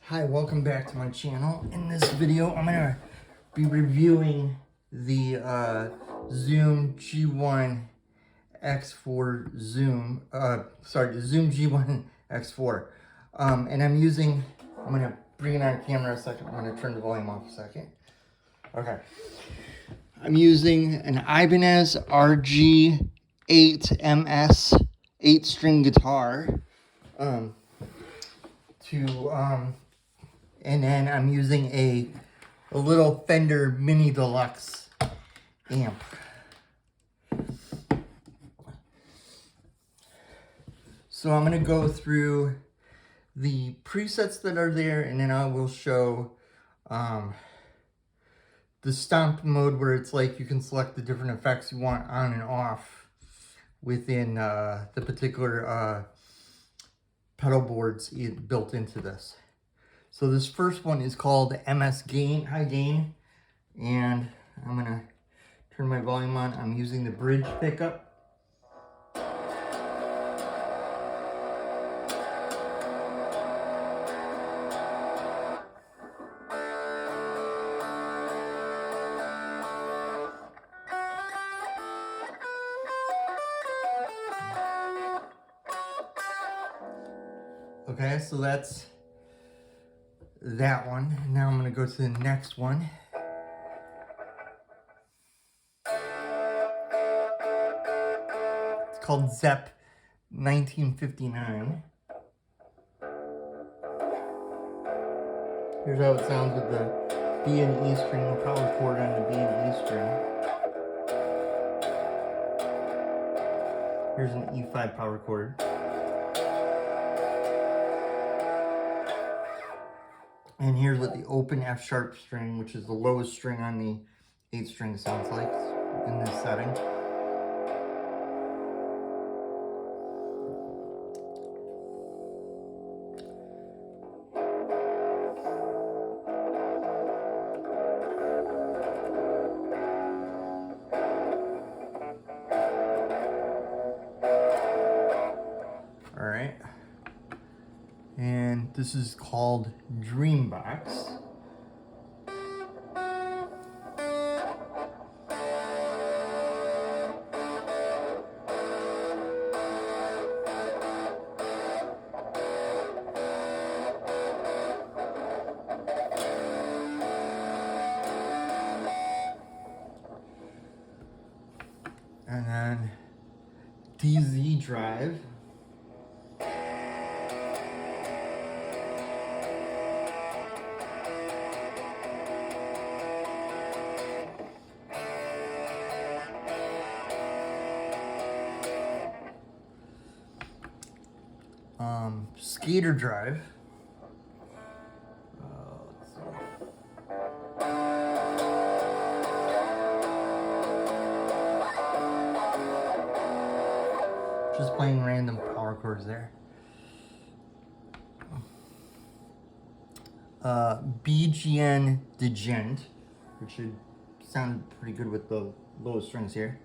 Hi, welcome back to my channel. In this video, I'm gonna be reviewing the Zoom G1X4 Zoom, the Zoom G1X4. And I'm gonna bring it on camera a second. I'm gonna turn the volume off a second. Okay. I'm using an Ibanez RG8MS 8-string guitar. And then I'm using a little Fender Mini Deluxe amp. So I'm going to go through the presets that are there, and then I will show the stomp mode, where it's like you can select the different effects you want on and off within the particular pedal boards built into this. So this first one is called MS Gain, High Gain, and I'm gonna turn my volume on. I'm using the bridge pickup. Okay, so that's that one. Now I'm going to go to the next one. It's called Zepp 1959. Here's how it sounds with the B and E string, the power chord on the B and E string. Here's an E5 power chord. And here's what the open F sharp string, which is the lowest string on the 8 string, sounds like in this setting. All right. And this is called Dreambox. And then DZ Drive. Skater Drive. Let's see. Just playing random power chords there. BGN Degent, which should sound pretty good with the low strings here.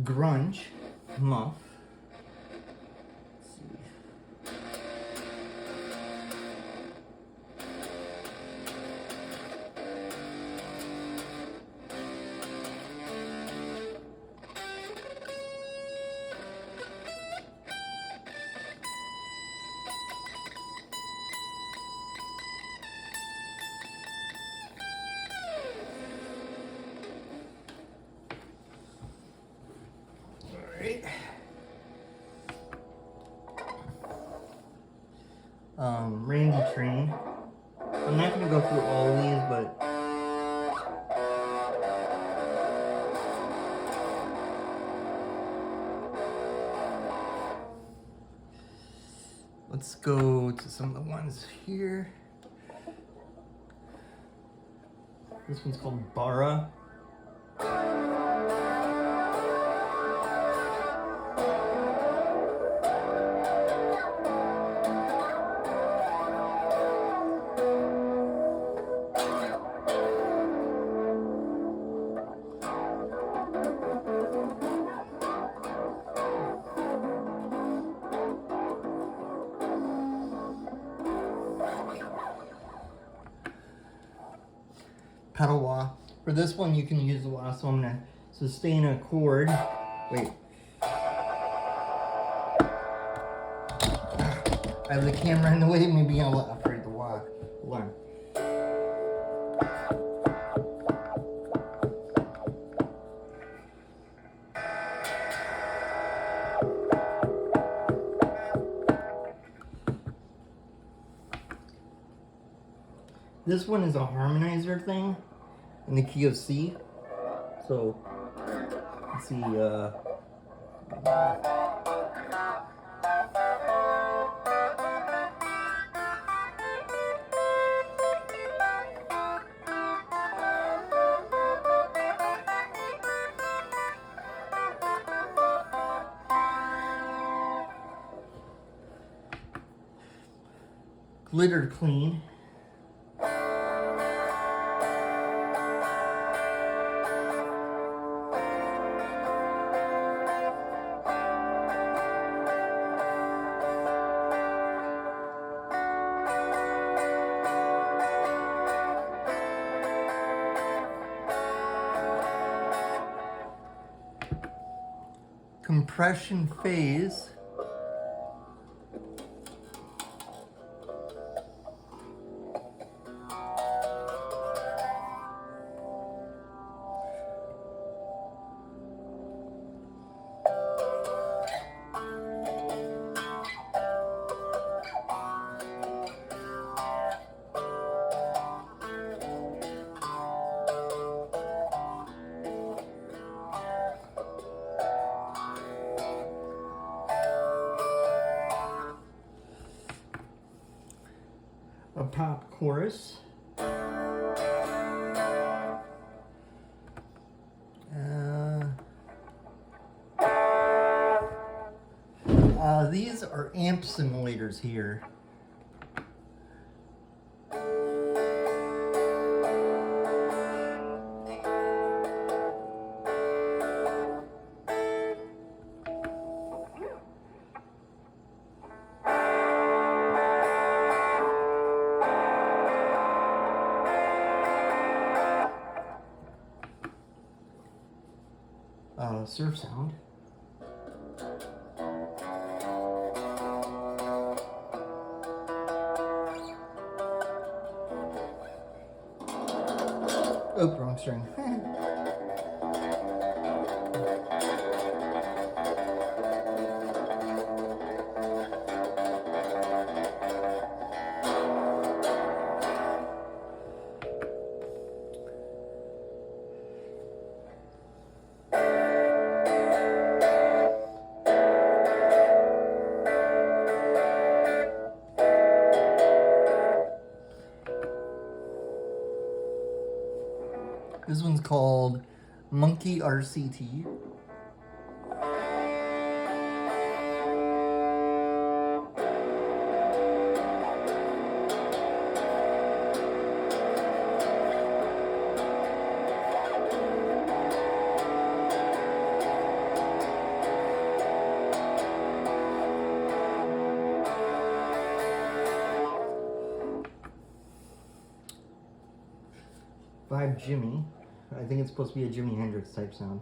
Grunge Muff. Let's see. Right. Randy Train. I'm not going to go through all of these, but Let's go to some of the ones here. This one's called Bara. Pedal wah. For this one, you can use the wah, so I'm gonna sustain a chord. Wait. I have the camera in the way, maybe I'll operate the wah. Hold on. This one is a harmonizer thing in the key of C. So, let's see, Glitter Clean. Compression Phase. A pop chorus. These are amp simulators here. Surf sound. Oh, wrong string. This one's called Monkey RCT. Vibe Jimmy. I think it's supposed to be a Jimi Hendrix type sound.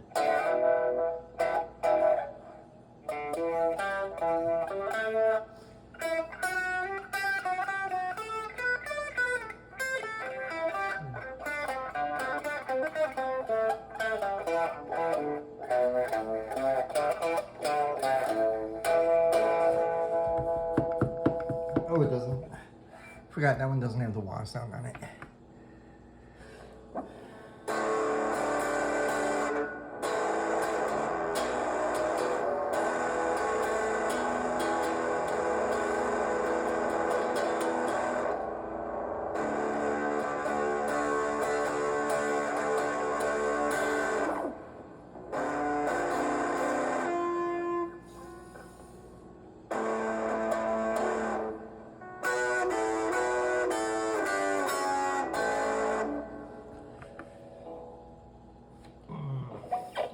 Oh, it doesn't. Forgot that one doesn't have the wah sound on it.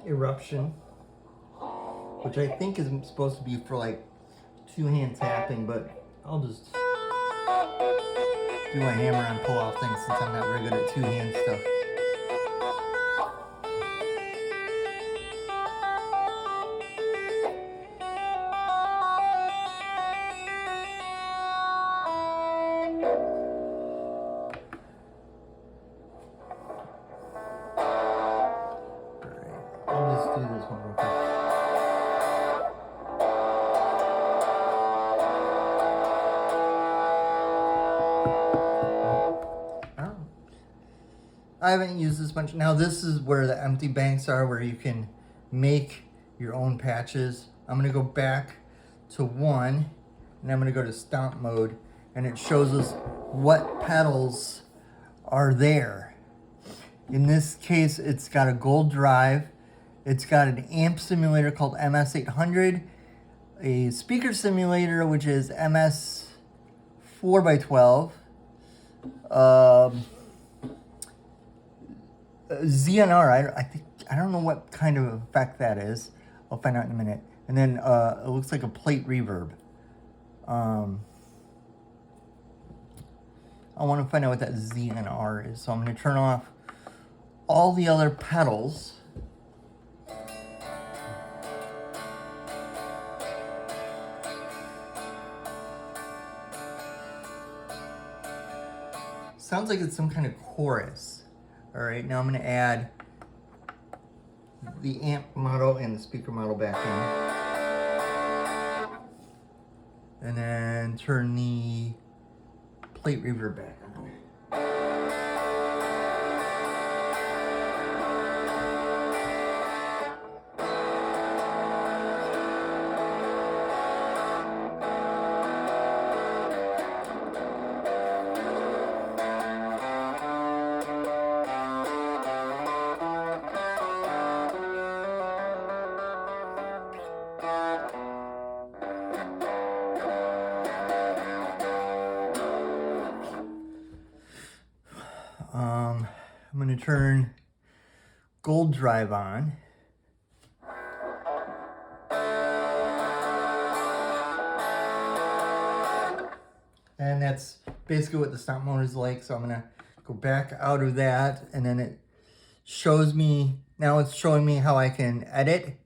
eruption, which I think is supposed to be for like two-hand tapping, but I'll just do my hammer and pull off things since I'm not very good at two-hand stuff. I'll just do this one real quick. I haven't used this much. Now this is where the empty banks are, where you can make your own patches. I'm gonna go back to 1, and I'm gonna go to stomp mode, and it shows us what pedals are there. In this case, it's got a gold drive. It's got an amp simulator called MS800, a speaker simulator, which is MS 4x12, ZNR, I don't know what kind of effect that is. I'll find out in a minute. And then it looks like a plate reverb. I want to find out what that ZNR is. So I'm going to turn off all the other pedals. Sounds like it's some kind of chorus. All right, now I'm going to add the amp model and the speaker model back in. And then turn the plate reverb back on. I'm going to turn gold drive on. And that's basically what the stomp mode is like. So I'm going to go back out of that, and then it shows me, now it's showing me how I can edit.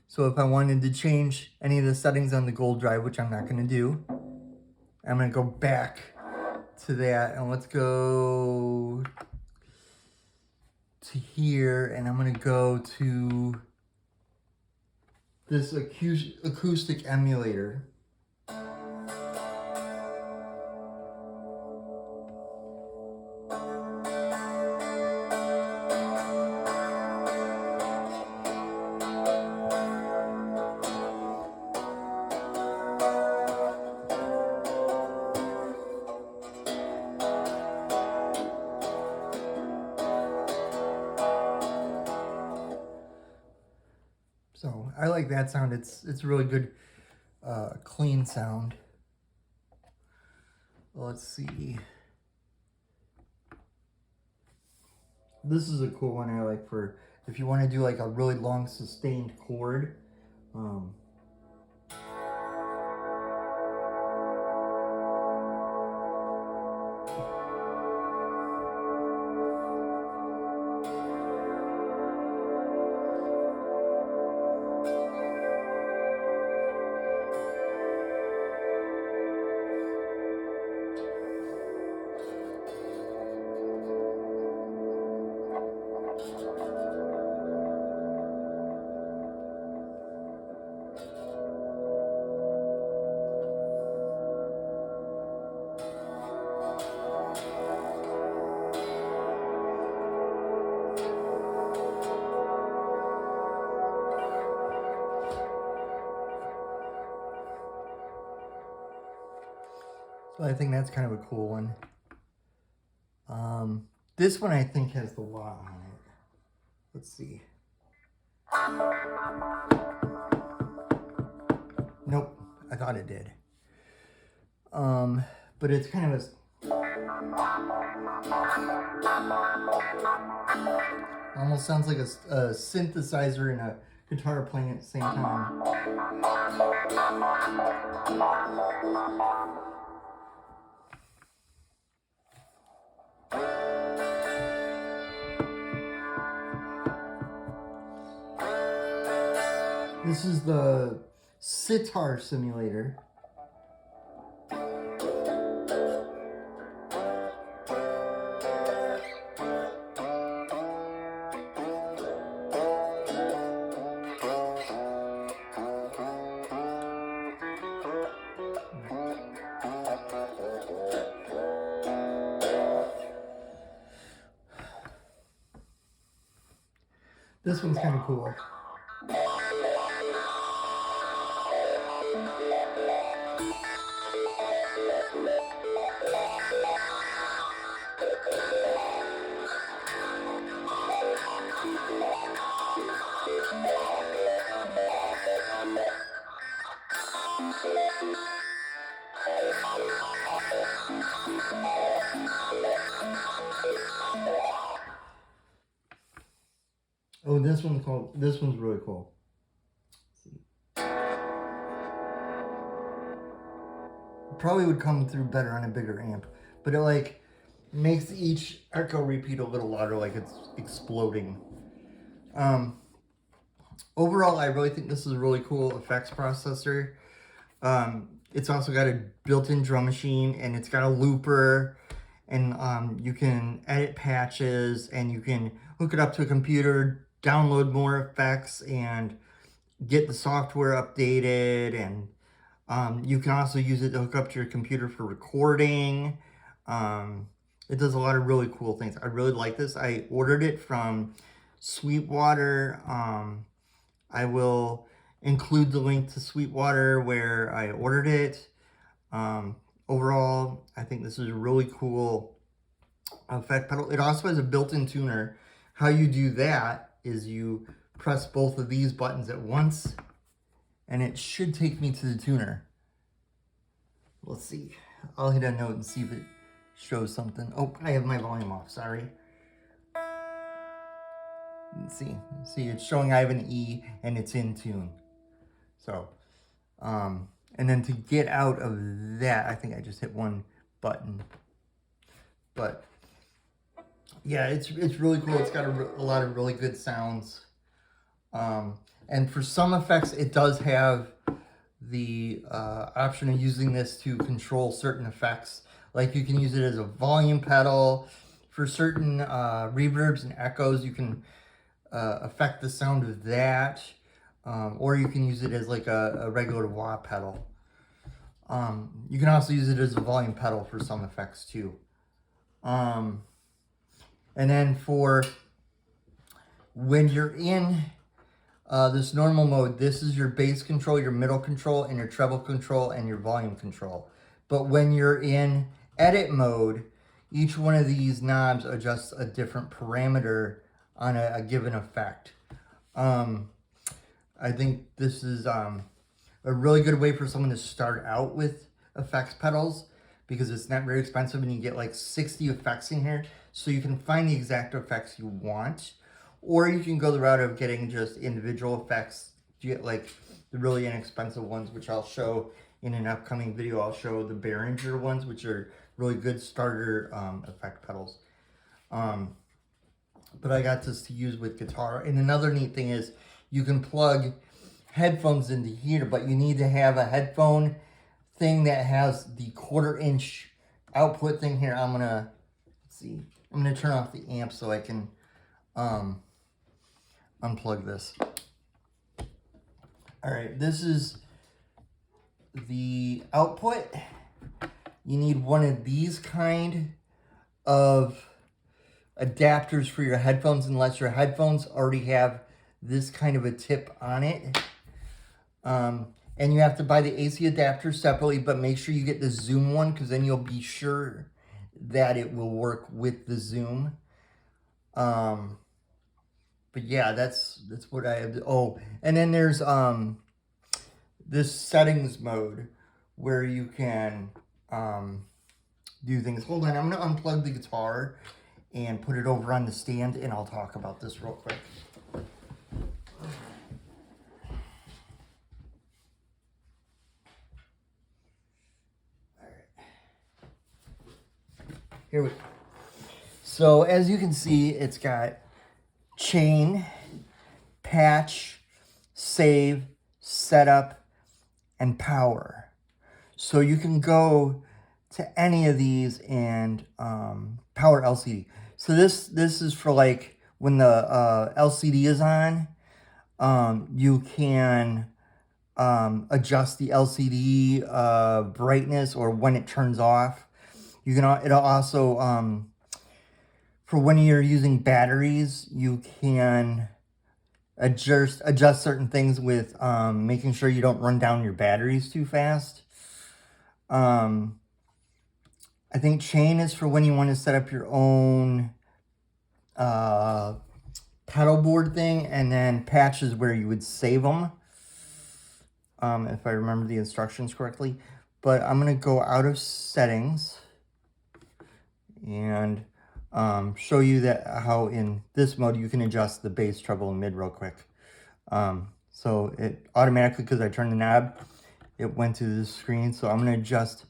So if I wanted to change any of the settings on the gold drive, which I'm not going to do, I'm going to go back to that, and let's go to here, and I'm going to go to this acoustic emulator. So I like that sound. It's a really good, clean sound. Let's see. This is a cool one I like for if you want to do like a really long sustained chord. So I think that's kind of a cool one. This one I think has the wah on it. Let's see. Nope, I thought it did. But it's kind of a... Almost sounds like a synthesizer and a guitar playing at the same time. This is the sitar simulator. This one's kind of cool. Oh, this one's really cool. Probably would come through better on a bigger amp, but it like makes each echo repeat a little louder, like it's exploding. Overall, I really think this is a really cool effects processor. It's also got a built-in drum machine, and it's got a looper, and you can edit patches, and you can hook it up to a computer, download more effects, and get the software updated, and you can also use it to hook up to your computer for recording. It does a lot of really cool things. I really like this. I ordered it from Sweetwater. I will include the link to Sweetwater where I ordered it. Overall, I think this is a really cool effect pedal. It also has a built-in tuner. How you do that is you press both of these buttons at once, and it should take me to the tuner. Let's see. I'll hit a note and see if it shows something. Oh, I have my volume off, sorry. Let's see, it's showing I have an E and it's in tune. So, and then to get out of that, I think I just hit one button. But yeah, it's really cool. It's got a lot of really good sounds. And for some effects, it does have the option of using this to control certain effects. Like you can use it as a volume pedal. For certain reverbs and echoes, you can affect the sound of that. Or you can use it as like a regular wah pedal. You can also use it as a volume pedal for some effects too. And then for when you're in this normal mode, this is your bass control, your middle control, and your treble control, and your volume control. But when you're in edit mode, each one of these knobs adjusts a different parameter on a given effect. I think this is a really good way for someone to start out with effects pedals, because it's not very expensive and you get like 60 effects in here, so you can find the exact effects you want. Or you can go the route of getting just individual effects. You get like the really inexpensive ones, which I'll show in an upcoming video. I'll show the Behringer ones, which are really good starter effect pedals. But I got this to use with guitar. And another neat thing is you can plug headphones into here, but you need to have a headphone thing that has the 1/4-inch output thing here. I'm gonna turn off the amp so I can unplug this. All right, this is the output. You need one of these kind of adapters for your headphones, unless your headphones already have this kind of a tip on it. And you have to buy the AC adapter separately, but make sure you get the Zoom one, because then you'll be sure that it will work with the Zoom. But yeah, that's what I have. Oh, and then there's this settings mode where you can do things. Hold on, I'm gonna unplug the guitar and put it over on the stand, and I'll talk about this real quick. Here we go. So as you can see, it's got chain, patch, save, setup, and power. So you can go to any of these and power LCD. So this is for like when the LCD is on, you can adjust the LCD brightness or when it turns off. You can, it'll also, for when you're using batteries, you can adjust certain things with making sure you don't run down your batteries too fast. I think chain is for when you want to set up your own pedal board thing, and then patch is where you would save them, if I remember the instructions correctly. But I'm going to go out of settings and show you that how in this mode you can adjust the bass, treble, and mid real quick. So it automatically, because I turned the knob, it went to the screen. So I'm going to adjust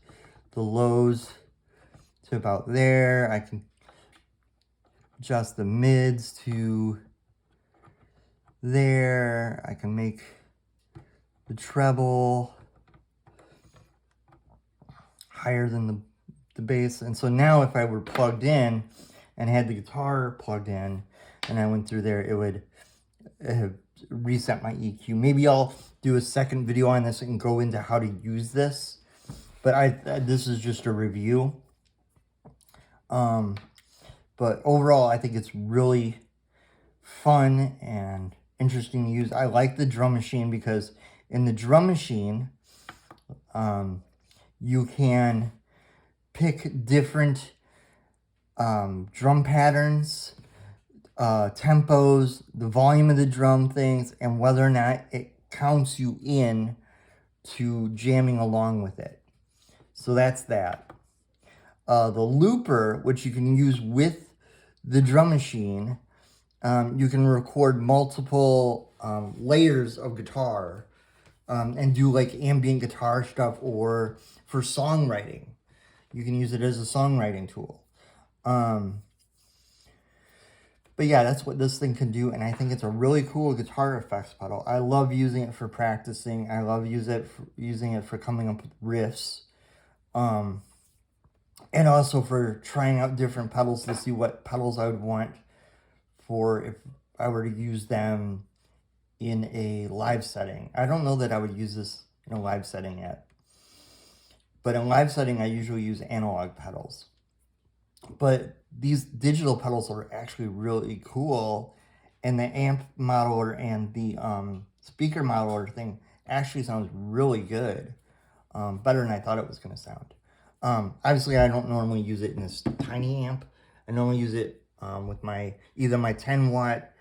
the lows to about there. I can adjust the mids to there. I can make the treble higher than the bass. And so now if I were plugged in and had the guitar plugged in and I went through there, it would reset my EQ. Maybe I'll do a second video on this and go into how to use this. But this is just a review. But overall, I think it's really fun and interesting to use. I like the drum machine because in the drum machine, you can pick different drum patterns, tempos, the volume of the drum things, and whether or not it counts you in to jamming along with it. So that's that. The looper, which you can use with the drum machine, you can record multiple layers of guitar and do like ambient guitar stuff, or for songwriting. You can use it as a songwriting tool. But yeah, that's what this thing can do, and I think it's a really cool guitar effects pedal. I love using it for practicing. I love using it for coming up with riffs. And also for trying out different pedals to see what pedals I would want for if I were to use them in a live setting. I don't know that I would use this in a live setting yet. But in live setting, I usually use analog pedals. But these digital pedals are actually really cool. And the amp modeler and the speaker modeler thing actually sounds really good. Better than I thought it was going to sound. Obviously, I don't normally use it in this tiny amp. I normally use it with either my 10-watt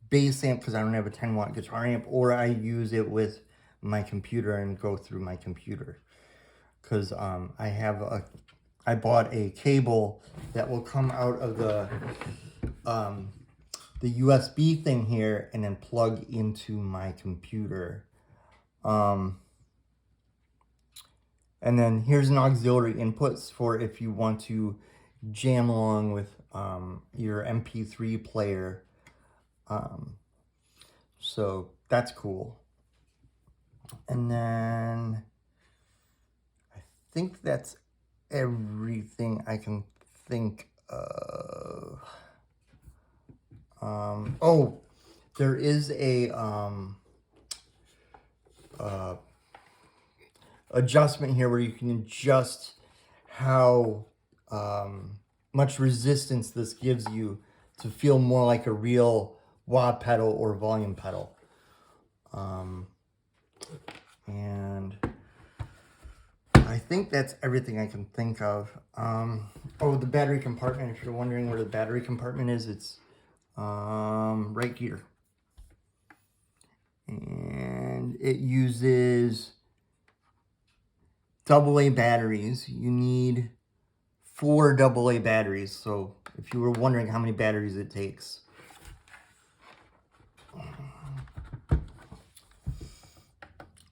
bass amp, because I don't have a 10-watt guitar amp, or I use it with my computer and go through my computer. Because I bought a cable that will come out of the USB thing here and then plug into my computer. And then here's an auxiliary inputs for if you want to jam along with your MP3 player. So that's cool. And then I think that's everything I can think of. Oh, there is a adjustment here where you can adjust how much resistance this gives you to feel more like a real wah pedal or volume pedal. And I think that's everything I can think of. Oh, the battery compartment. If you're wondering where the battery compartment is, it's right here. And it uses AA batteries. You need 4 AA batteries. So if you were wondering how many batteries it takes.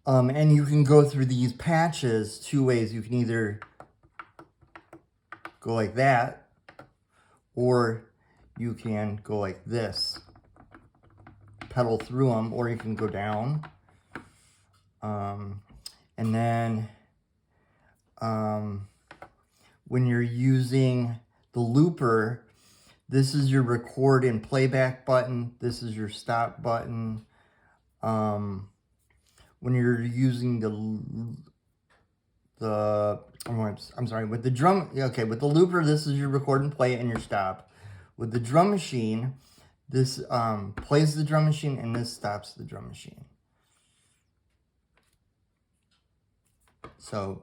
And you can go through these patches two ways. You can either go like that, or you can go like this, pedal through them, or you can go down. And then when you're using the looper, this is your record and playback button. This is your stop button. When you're using I'm sorry, with the drum, okay, with the looper, this is your record and play and your stop. With the drum machine, this plays the drum machine and this stops the drum machine. So,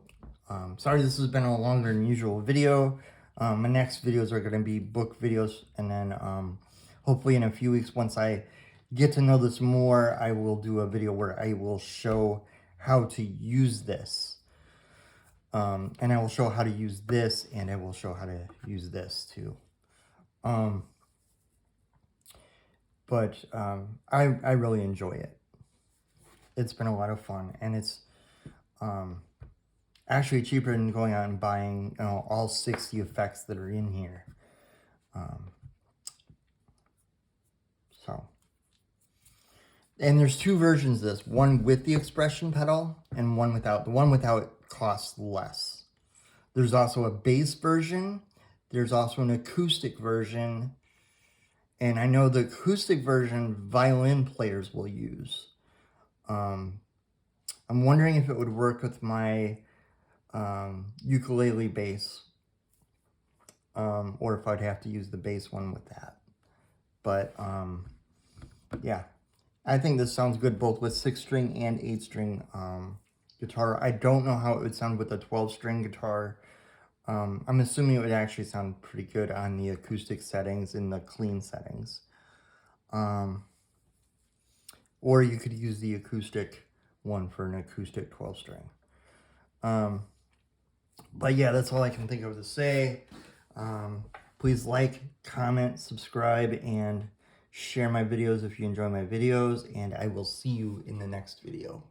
sorry this has been a longer than usual video. My next videos are going to be book videos, and then hopefully in a few weeks, once I get to know this more, I will do a video where I will show how to use this. And I will show how to use this, and I will show how to use this too. But I really enjoy it. It's been a lot of fun, and it's actually cheaper than going out and buying, you know, all 60 effects that are in here. And there's two versions of this, one with the expression pedal and one without. The one without costs less. There's also a bass version. There's also an acoustic version. And I know the acoustic version violin players will use. I'm wondering if it would work with my ukulele bass, or if I'd have to use the bass one with that. But yeah, I think this sounds good both with 6-string and 8-string guitar. I don't know how it would sound with a 12-string guitar. I'm assuming it would actually sound pretty good on the acoustic settings and the clean settings. Or you could use the acoustic one for an acoustic 12-string. But yeah, that's all I can think of to say. Please like, comment, subscribe, and share my videos if you enjoy my videos, and I will see you in the next video.